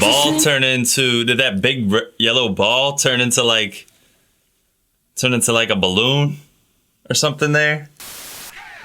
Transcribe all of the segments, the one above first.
ball turn into, did that big yellow ball turn into like a balloon or something there?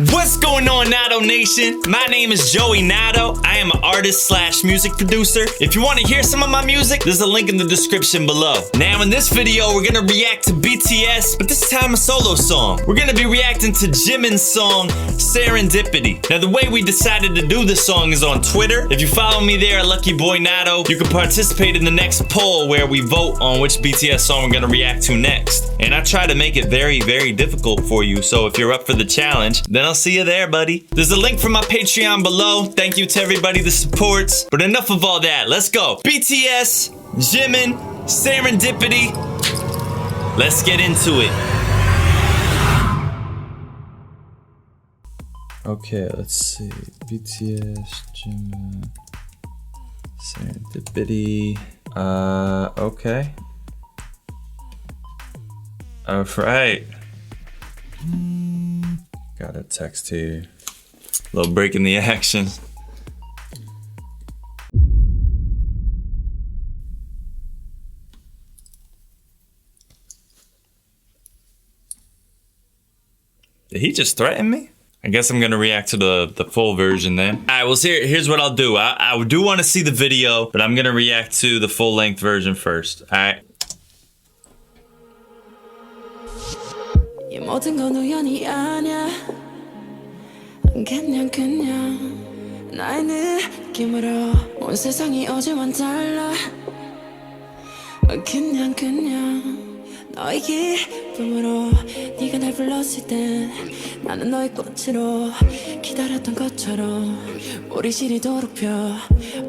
What's going on, Natto Nation? My name is Joey Natto. I am an artist slash music producer. If you want to hear some of my music, there's a link in the description below. Now in this video, we're gonna react to BTS, but this time a solo song. We're gonna be reacting to Jimin's song, Serendipity. Now the way we decided to do this song is on Twitter. If you follow me there at Lucky Boy Natto, you can participate in the next poll where we vote on which BTS song we're gonna react to next. And I try to make it very, very difficult for you, so if you're up for the challenge, then I'll see you there, buddy. There's a link for my Patreon below. Thank you to everybody that supports. But enough of all that. Let's go. BTS, Jimin, Serendipity. Let's get into it. Okay, let's see. BTS, Jimin, Serendipity. Okay. All right. Got a text here. Little break in the action. Did he just threaten me? I guess I'm gonna react to the full version then. All right, well here's what I'll do. I do want to see the video, but I'm gonna react to the full length version first. All right. 모든 건 우연이 아니야 그냥 나의 느낌으로 온 세상이 어제와는 달라 그냥 너의 기쁨으로 네가 날 불렀을 땐 나는 너의 꽃으로 기다렸던 것처럼 우리 시리도록 펴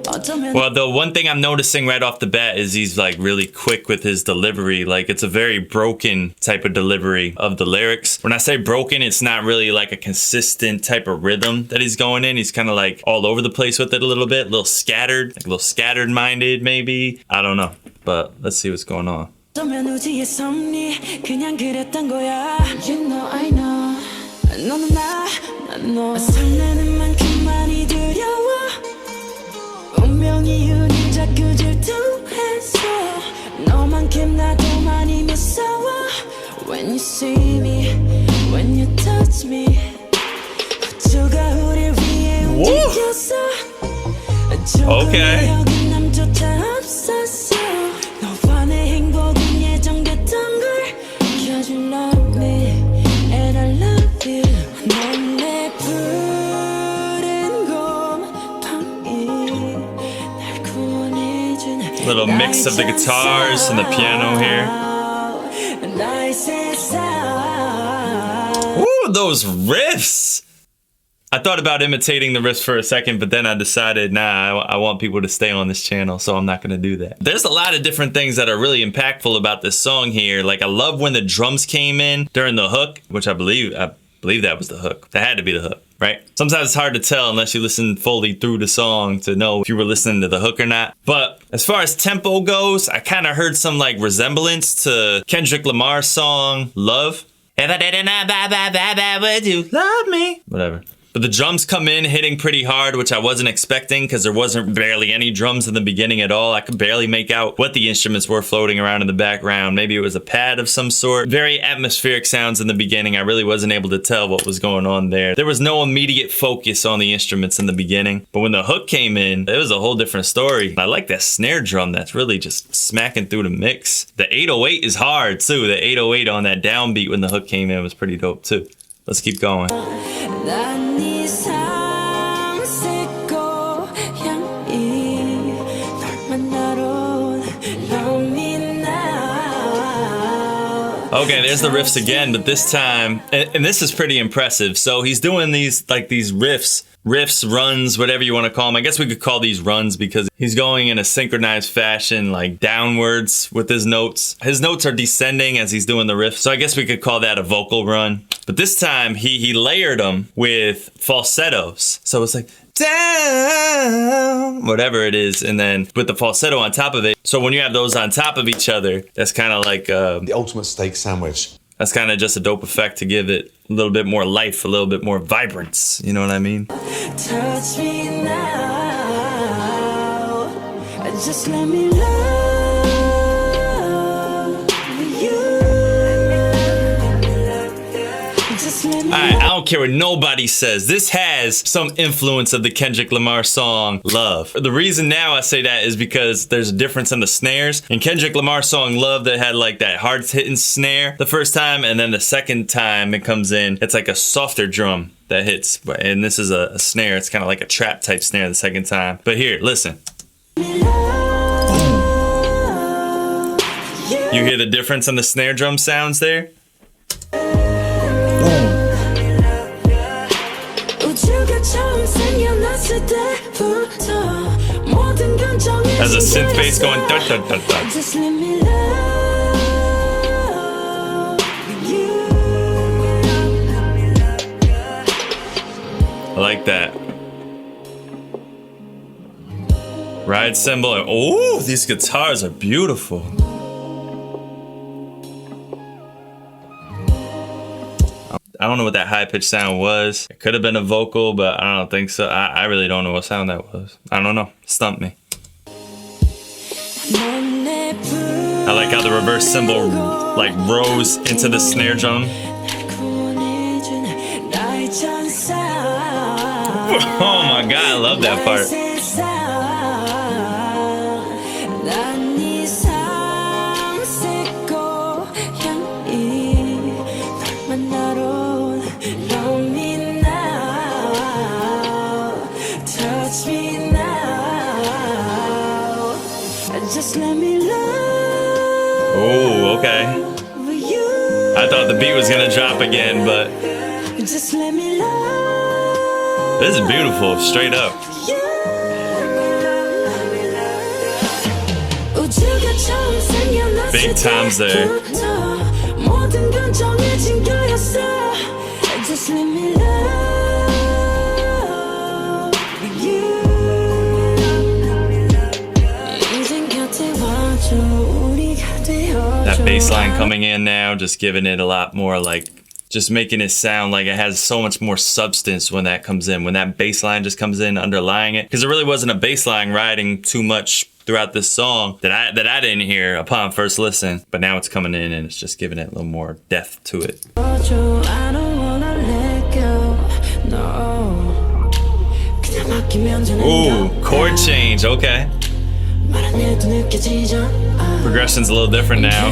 어쩌면. Well, the one thing I'm noticing right off the bat is he's like really quick with his delivery. Like it's a very broken type of delivery of the lyrics. When I say broken, it's not really like a consistent type of rhythm that he's going in. He's kind of like all over the place with it a little bit, a little scattered, like a little scattered minded maybe. I don't know, but let's see what's going on. 어쩌면 우지의 섭리 그냥 그랬던 거야. You know I know 너는 나는 너 설레는 만큼 많이 두려워 운명이 우릴 자꾸 질투해서 너만큼 나도 많이 무서워 When you see me, when you touch me 우주가 우릴 위해 움직였어 Okay. 여긴 남조차 없었어 너와 내 행복은 예정됐던 걸 Cause you love me and I love you 넌 내 푸른 곰팡이 날 구원해준 Little mix of the guitars and the piano here. 나의 세상 Ooh, those riffs! I thought about imitating the riffs for a second, but then I decided, nah, I want people to stay on this channel, so I'm not gonna do that. There's a lot of different things that are really impactful about this song here. Like, I love when the drums came in during the hook, which I believe that was the hook. That had to be the hook, right? Sometimes it's hard to tell unless you listen fully through the song to know if you were listening to the hook or not. But as far as tempo goes, I kind of heard some like resemblance to Kendrick Lamar's song, Love. If I didn't have would you love me? Whatever. But the drums come in hitting pretty hard, which I wasn't expecting because there wasn't barely any drums in the beginning at all. I could barely make out what the instruments were floating around in the background. Maybe it was a pad of some sort. Very atmospheric sounds in the beginning. I really wasn't able to tell what was going on there. There was no immediate focus on the instruments in the beginning. But when the hook came in, it was a whole different story. I like that snare drum that's really just smacking through the mix. The 808 is hard too. The 808 on that downbeat when the hook came in was pretty dope too. Let's keep going. Okay, there's the riffs again, but this time, and this is pretty impressive. So he's doing these riffs, runs, whatever you want to call them. I guess we could call these runs because he's going in a synchronized fashion, like downwards with his notes. His notes are descending as he's doing the riff. So I guess we could call that a vocal run. But this time he layered them with falsettos. So it's like, down, whatever it is, and then with the falsetto on top of it. So when you have those on top of each other, that's kind of like the ultimate steak sandwich. That's kind of just a dope effect to give it a little bit more life, a little bit more vibrance. You know what I mean? Touch me now. Just let me love you. Just let me Alright, I don't care what nobody says. This has some influence of the Kendrick Lamar song, Love. The reason now I say that is because there's a difference in the snares. In Kendrick Lamar's song, Love, that had like that hard-hitting snare the first time, and then the second time it comes in, it's like a softer drum that hits. And this is a snare. It's kind of like a trap type snare the second time. But here, listen. You hear the difference in the snare drum sounds there? Has a synth bass going dun dun dun dun. Just let me love you. I like that. Ride cymbal. And oh, these guitars are beautiful. I don't know what that high-pitched sound was. It could have been a vocal, but I don't think so. I really don't know what sound that was. I don't know. Stumped me. I like how the reverse cymbal like rose into the snare drum. Oh my god, I love that part. Just let me love. Oh, okay. I thought the beat was gonna drop again, but just let me love. This is beautiful, straight up. Big times there. Just let me love you. That bass line coming in now, just giving it a lot more like, just making it sound like it has so much more substance when that comes in. When that bass line just comes in underlying it. Because there really wasn't a bass line riding too much throughout this song that I didn't hear upon first listen. But now it's coming in and it's just giving it a little more depth to it. Ooh, chord change, okay. Progression's a little different now.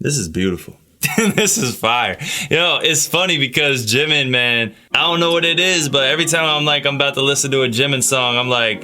This is beautiful. This is fire. You know, it's funny because Jimin, man, I don't know what it is, but every time I'm about to listen to a Jimin song, I'm like,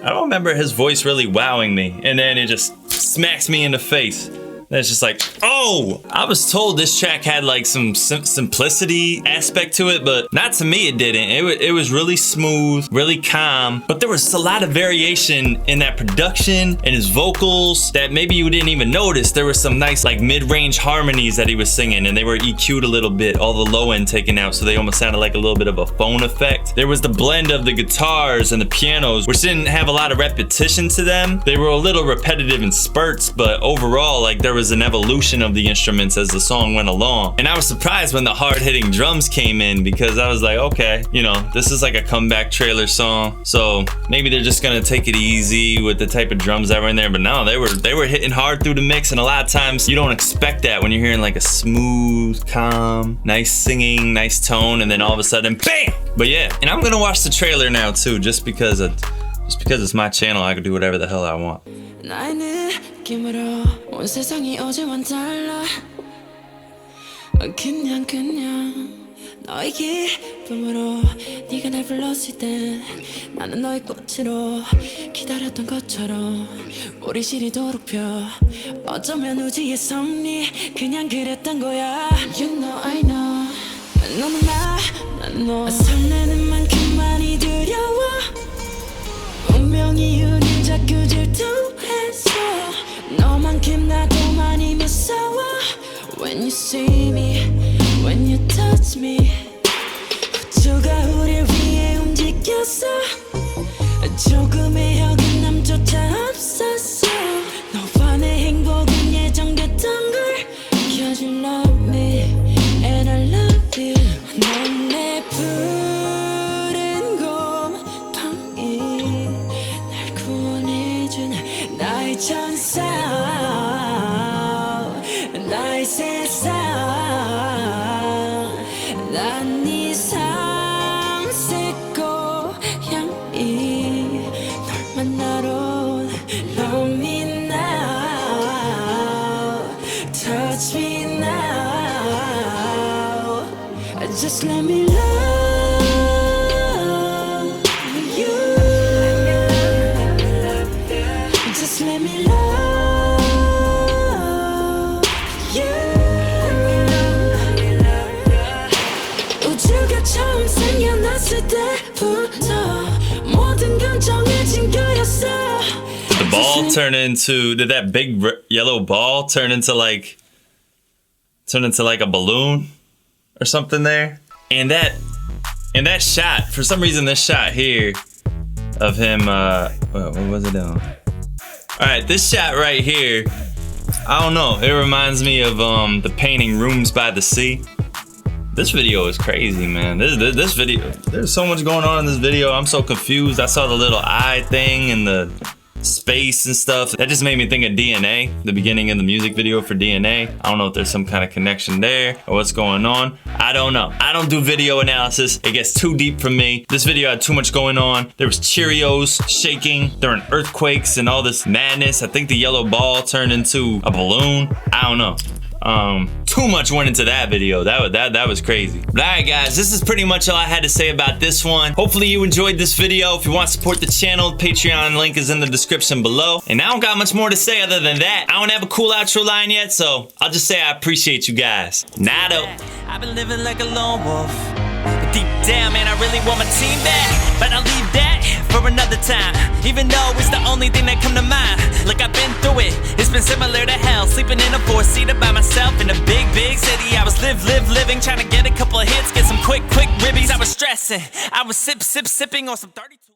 I don't remember his voice really wowing me. And then it just smacks me in the face. And it's just like, oh, I was told this track had like some simplicity aspect to it, but not to me it didn't. It was really smooth, really calm, but there was a lot of variation in that production and his vocals that maybe you didn't even notice. There were some nice like mid-range harmonies that he was singing, and they were EQ'd a little bit, all the low end taken out, so they almost sounded like a little bit of a phone effect. There was the blend of the guitars and the pianos, which didn't have a lot of repetition to them. They were a little repetitive in spurts, but overall, like, there was an evolution of the instruments as the song went along. And I was surprised when the hard-hitting drums came in, because I was like, okay, you know, this is like a comeback trailer song, so maybe they're just gonna take it easy with the type of drums that were in there. But no, they were hitting hard through the mix, and a lot of times you don't expect that when you're hearing like a smooth, calm, nice singing, nice tone, and then all of a sudden, BAM! But yeah, and I'm gonna watch the trailer now too, just because it's my channel. I can do whatever the hell I want. 나의 느낌으로 온 세상이 어제와는 달라. 그냥 너의 기쁨으로 네가 날 불렀을 때 나는 너의 꽃으로 기다렸던 것처럼 우리 시리도록 펴. 어쩌면 우주의 섭리 그냥 그랬던 거야. You know I know 너는 나는 너 설레는 만큼 많이 두려워. 운명이 우릴 자꾸 질투했어. 너만큼 나도 많이 무서워. When you see me, when you touch me. 우주가 우릴 위해 움직였어. 조금의 어긋남조차 없었어. 너와 내 행복은 예정됐던 걸. 'Cause you love me and I love you. 넌 내 푸른 곰팡이, 날 구원해준 나의 천사, 나의 세상. 난 네 삼색 고양이, 널 만나러 온 Love me now, touch me now. Just let me love you. Just let me love you. 우주가 처음 생겨났을 때부터 모든 건 정해진 거였어. The ball turned into, did that big yellow ball turn into like a balloon or something there? And that shot, for some reason this shot here of him, what was it on? Alright, this shot right here, I don't know, it reminds me of the painting Rooms by the Sea. This video is crazy, man. This video, there's so much going on in this video. I'm so confused. I saw the little eye thing and the space and stuff. That just made me think of DNA, the beginning of the music video for DNA. I don't know if there's some kind of connection there or what's going on. I don't know. I don't do video analysis. It gets too deep for me. This video had too much going on. There was Cheerios shaking during earthquakes and all this madness. I think the yellow ball turned into a balloon. I don't know. Too much went into that video. That was crazy. But alright guys, this is pretty much all I had to say about this one. Hopefully you enjoyed this video. If you want to support the channel, Patreon link is in the description below. And I don't got much more to say other than that. I don't have a cool outro line yet, so I'll just say I appreciate you guys. Nado. I've been living like a lone wolf, but deep down, man, I really want my team back. But I'll leave that for another time, even though it's the only thing that come to mind. Look, I've been through it. It's been similar to hell, sleeping in a four-seater by myself in a big city. I was living, trying to get a couple of hits, get some quick ribbies. I was stressing, I was sipping on some 32.